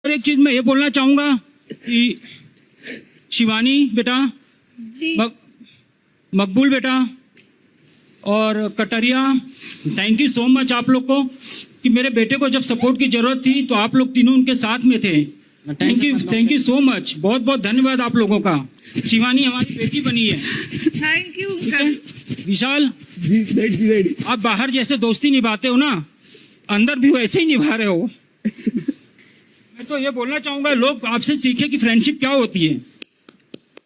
और एक चीज मैं ये बोलना चाहूंगा कि शिवानी बेटा, मकबूल बेटा और Katariya, thank you so much आप लोग को कि मेरे बेटे को जब सपोर्ट की जरूरत थी तो आप लोग तीनों उनके साथ में थे। थैंक यू सो मच, बहुत बहुत धन्यवाद आप लोगों का। शिवानी हमारी बेटी बनी है। Thank you uncle. विशाल, आप बाहर जैसे दोस्ती निभाते हो ना, अंदर भी वैसे ही निभा रहे हो। मैं तो ये बोलना चाहूंगा, लोग आपसे सीखे कि फ्रेंडशिप क्या होती है।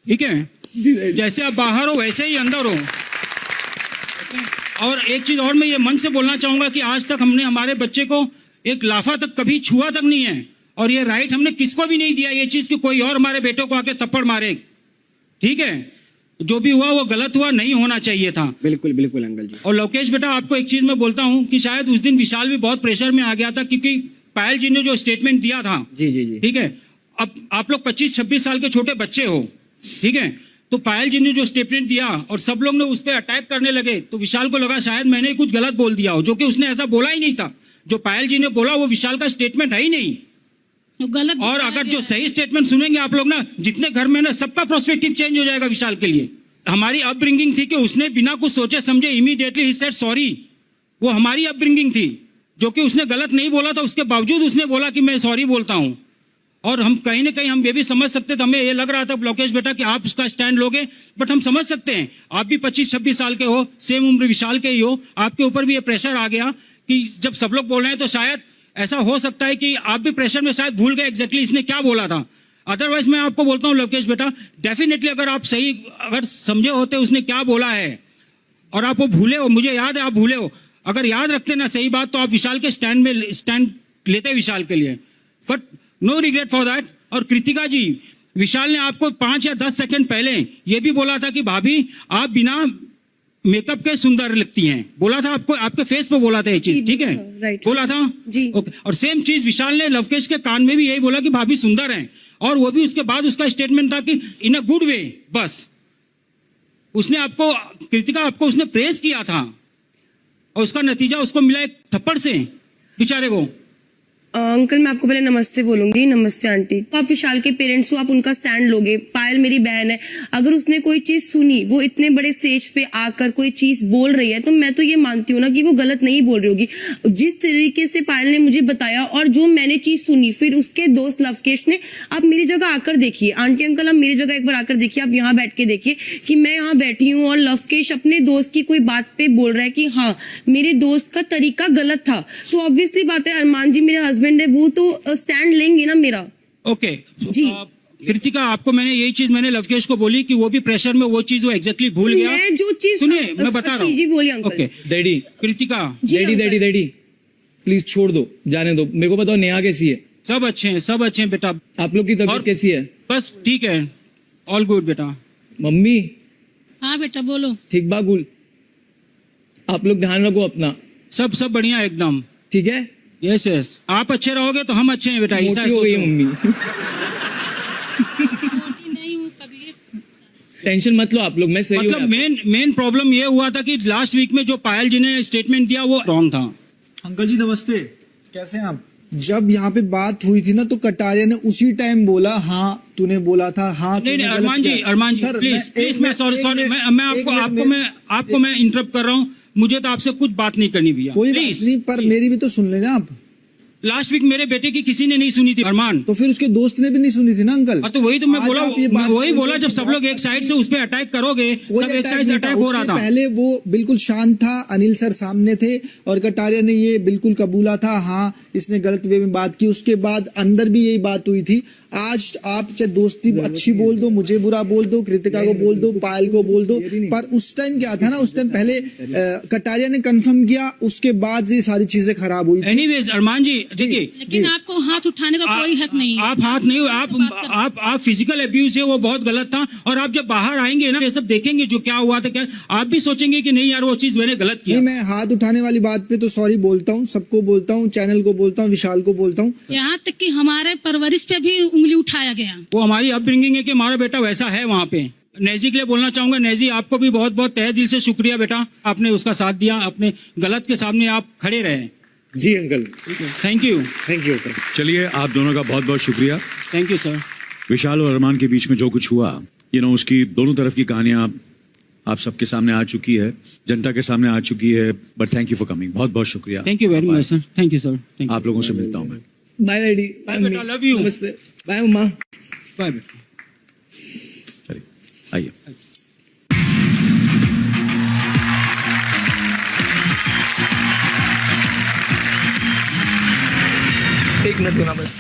ठीक है, जैसे आप बाहर हो वैसे ही अंदर हो। और एक चीज और मैं ये मन से बोलना चाहूंगा कि आज तक हमने हमारे बच्चे को एक लाफा तक कभी छुआ तक नहीं है, और ये राइट हमने किसको भी नहीं दिया ये चीज कि कोई और हमारे बेटों को आके थप्पड़ मारे। ठीक है, जो भी हुआ वो गलत हुआ, नहीं होना चाहिए था। बिल्कुल बिल्कुल अंकल जी। और लोकेश बेटा, आपको एक चीज मैं बोलता हूँ कि शायद उस दिन विशाल भी बहुत प्रेशर में आ गया था, क्योंकि पायल जी ने जो स्टेटमेंट दिया था। जी जी जी। ठीक है, अब आप लोग 25-26 साल के छोटे बच्चे हो। ठीक है, तो पायल जी ने जो स्टेटमेंट दिया और सब लोग ने उस पर अटैक करने लगे, तो विशाल को लगा शायद मैंने कुछ गलत बोल दिया हो, जो कि उसने ऐसा बोला ही नहीं था। जो पायल जी ने बोला वो विशाल का स्टेटमेंट है ही नहीं। गलत। और अगर जो सही स्टेटमेंट सुनेंगे आप लोग ना, जितने घर में ना, सबका प्रोस्पेक्टिव चेंज हो जाएगा विशाल के लिए। हमारी अपब्रिंगिंग थी कि उसने बिना कुछ सोचे समझे इमीडिएटली ही सेड सॉरी। वो हमारी अपब्रिंगिंग थी, जो कि उसने गलत नहीं बोला था, उसके बावजूद उसने बोला कि मैं सॉरी बोलता हूं। और हम कहीं ना कहीं हम ये भी समझ सकते थे, हमें ये लग रहा था लोकेश बेटा कि आप उसका स्टैंड लोगे, बट हम समझ सकते हैं आप भी 25-26 साल के हो, सेम उम्र विशाल के ही हो, आपके ऊपर भी ये प्रेशर आ गया कि जब सब लोग बोल रहे हैं तो शायद ऐसा हो सकता है कि आप भी प्रेशर में शायद भूल गए एग्जैक्टली इसने क्या बोला था। अदरवाइज मैं आपको बोलता हूँ लोकेश बेटा, डेफिनेटली अगर आप सही अगर समझे होते उसने क्या बोला है और आप वो भूले हो, मुझे याद है आप भूले हो, अगर याद रखते ना सही बात, तो आप विशाल के स्टैंड लेते विशाल के लिए। But no regret for that. और कृतिका जी, विशाल ने आपको 5 या 10 सेकंड पहले ये भी बोला था कि भाभी आप बिना मेकअप के सुंदर लगती हैं, बोला था आपको, आपके फेस पे बोला था ये चीज। ठीक है, बोला था जी। ओके। और सेम चीज विशाल ने लवकेश के कान में भी यही बोला कि भाभी सुंदर हैं, और वो भी उसके बाद उसका स्टेटमेंट था कि इन अ गुड वे। बस उसने आपको, कृतिका आपको उसने प्रेज किया था, और उसका नतीजा उसको मिला एक थप्पड़ से बेचारे को। अंकल मैं आपको पहले नमस्ते बोलूंगी। नमस्ते आंटी। तो आप विशाल के पेरेंट्स हो, आप उनका स्टैंड लोगे। पायल मेरी बहन है, अगर उसने कोई चीज सुनी, वो इतने बड़े स्टेज पे आकर कोई चीज बोल रही है, तो मैं तो ये मानती हूँ ना कि वो गलत नहीं बोल रही होगी। जिस तरीके से पायल ने मुझे बताया और जो मैंने चीज सुनी, फिर उसके दोस्त लवकेश ने, आप मेरी जगह आकर देखिए आंटी अंकल, आप मेरी जगह एक बार आकर देखिए, आप यहाँ बैठ के देखिए कि मैं यहाँ बैठी हूँ और लवकेश अपने दोस्त की कोई बात पे बोल रहा है कि हाँ मेरे दोस्त का तरीका गलत था, तो ऑब्वियसली बात है अरमान जी मेरे हस्बैंड है, वो तो स्टैंड लेंगे ना मेरा। ओके जी। कृतिका, आपको मैंने यही चीज मैंने लवकेश को बोली कि वो भी प्रेशर में वो चीज वो एग्जैक्टली भूल गया। मैं जो चीज सुनिए मैं बता रहा हूँ। जी बोलिए uncle. Okay daddy, Kritika, daddy please छोड़ दो, जाने दो। मेरे को बताओ नेहा कैसी है? सब अच्छे हैं, सब अच्छे हैं बेटा। आप लोग की तबीयत कैसी है? बस ठीक है, ऑल गुड बेटा। मम्मी? हाँ बेटा बोलो। ठीक बागुल, आप लोग ध्यान रखो अपना। सब बढ़िया एकदम। ठीक है, यस यस, आप अच्छे रहोगे तो हम अच्छे हैं बेटा। ऐसा मोटी हो गई है मम्मी। मोटी नहीं हूँ, पगली। टेंशन मत लो आप लोग, मैं सही हूँ। मतलब मेन प्रॉब्लम ये हुआ था कि लास्ट वीक में जो पायल जी ने स्टेटमेंट दिया वो रॉन्ग था। अंकल जी नमस्ते, कैसे हैं आप? जब यहाँ पे बात हुई थी ना, तो कटारिया ने उसी टाइम बोला हाँ तूने बोला था, हाँ नहीं अरमान जी प्लीज मैं सॉरी मैं आपको मैं इंटरप्ट कर रहा हूँ। मुझे तो आपसे कुछ बात नहीं करनी भैया, कोई बात नहीं, पर मेरी भी तो सुन लेना आप। लास्ट वीक मेरे बेटे की किसी ने नहीं सुनी थी अरमान, तो फिर उसके दोस्त ने भी नहीं सुनी थी ना अंकल। तो वही तो मैं बोला, वही बोला जब सब लोग एक बात साइड से उस पर अटैक करोगे, कोई सब एक साइड से अटैक हो रहा था। पहले वो बिल्कुल शांत था, अनिल सर सामने थे और कटारिया ने ये बिल्कुल कबूला था हाँ इसने गलत वे में बात की। उसके बाद अंदर भी यही बात हुई थी। आज आप चाहे दोस्ती अच्छी बोल दो, मुझे बुरा बोल दो, कृतिका को बोल दो, पायल को बोल दो, पर उस टाइम क्या था ना, उस टाइम पहले कटारिया ने कंफर्म किया, उसके बाद ये सारी चीजें खराब हुई। एनीवेज अरमान जी देखिए, लेकिन आपको हाथ उठाने का कोई हक नहीं है। आप हाथ नहीं, आप फिजिकल अब्यूज है वो बहुत गलत था। और आप जब बाहर आएंगे ना, ये सब देखेंगे जो क्या हुआ था, क्या आप भी सोचेंगे कि नहीं यार वो चीज मैंने गलत किया। मैं हाथ उठाने वाली बात पे तो सॉरी बोलता हूँ, सबको बोलता हूँ, चैनल को बोलता हूँ, विशाल को बोलता हूँ। यहाँ तक कि हमारे परवरिश पे भी उंगली उठाया गया। वो हमारी अपब्रिंगिंग है कि हमारा बेटा वैसा है वहाँ पे। नेजी के लिए बोलना चाहूंगा, नेजी आपको भी बहुत बहुत तहे दिल से शुक्रिया बेटा, आपने उसका साथ दिया, अपने गलत के सामने आप खड़े रहे। जी uncle, thank you, thank you uncle. चलिए, आप दोनों का बहुत बहुत शुक्रिया। Thank you sir. विशाल और अरमान के बीच में जो कुछ हुआ, उसकी दोनों तरफ की कहानियां आप सबके सामने आ चुकी है, जनता के सामने आ चुकी है। But thank you for coming, बहुत बहुत शुक्रिया। Thank you very much sir, thank you sir, thank you. आप लोगों से मिलता हूँ मैं। बाय डैडी, बाय बेटा, लव यू। नमस्ते, बाय उमा। बाय बेटा। चलिए, आइए। एक मिनट देना बस।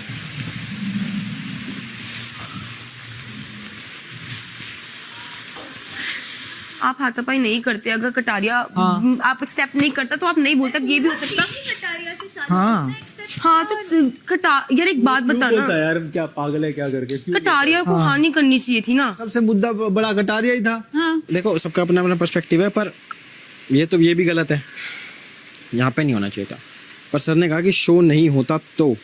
आप हाथापाई नहीं करते, अगर कटारिया आप एक्सेप्ट नहीं करता तो आप नहीं बोलते। अब ये भी हो सकता। हाँ हाँ तो यार एक बात बताना, यार क्या पागल है क्या करके? कटारिया को हानि करनी चाहिए थी ना। सबसे मुद्दा बड़ा कटारिया ही था। देखो, सबका अपना अपना पर्सपेक्टिव है, पर ये भी गलत है, यहाँ पे नहीं होना चाहिए था। पर सर ने कहा कि शो नहीं होता तो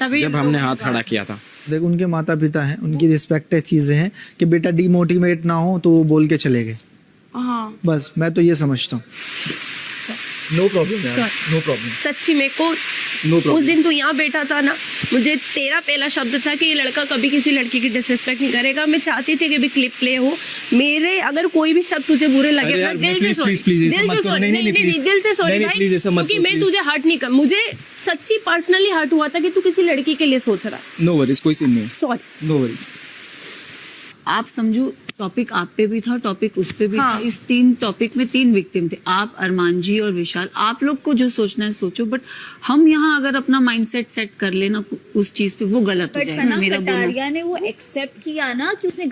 जब हमने हाथ खड़ा किया था। देख, उनके माता पिता हैं, उनकी रिस्पेक्टेड चीजें हैं कि बेटा डिमोटिवेट ना हो तो वो बोल के चले गए। हाँ बस मैं तो ये समझता हूँ। नो प्रॉब्लम यार, नो प्रॉब्लम। सच्ची मेरे को No problem. उस दिन तो यहाँ बैठा था ना, मुझे तेरा पहला शब्द था कि ये लड़का कभी किसी लड़की की डिसरिस्पेक्ट नहीं करेगा। मैं चाहती थी कि भी क्लिप प्ले हो। मेरे अगर कोई भी शब्द तुझे बुरे लगे, अरे यार, मैं दिल please, से सॉरी, please, please, ऐसा दिल मत से करो। सॉरी, नहीं, नहीं नहीं, नहीं please. दिल से सॉरी नहीं, भाई, please, ऐसा मत क्योंकि करो, मैं please. तुझे हर्ट नहीं कर, मुझे सच्ची पर्सनली हर्ट हुआ था कि तू किसी लड़की के लिए सोच रहा है। नो वरीज, कोई सीन नहीं, सॉरी। No worries. आप समझो, टॉपिक आप पे भी था, टॉपिक उस पे भी हाँ। था। इस 3 टॉपिक में 3 विक्टिम थे, आप, अरमान जी और विशाल। आप लोग को जो सोचना है सोचो, बट हम यहाँ अगर अपना माइंडसेट सेट कर लेना उस चीज पे, वो गलत हो बट जाएगा। सना मेरा बोलना कटारिया ने वो एक्सेप्ट किया ना कि उसने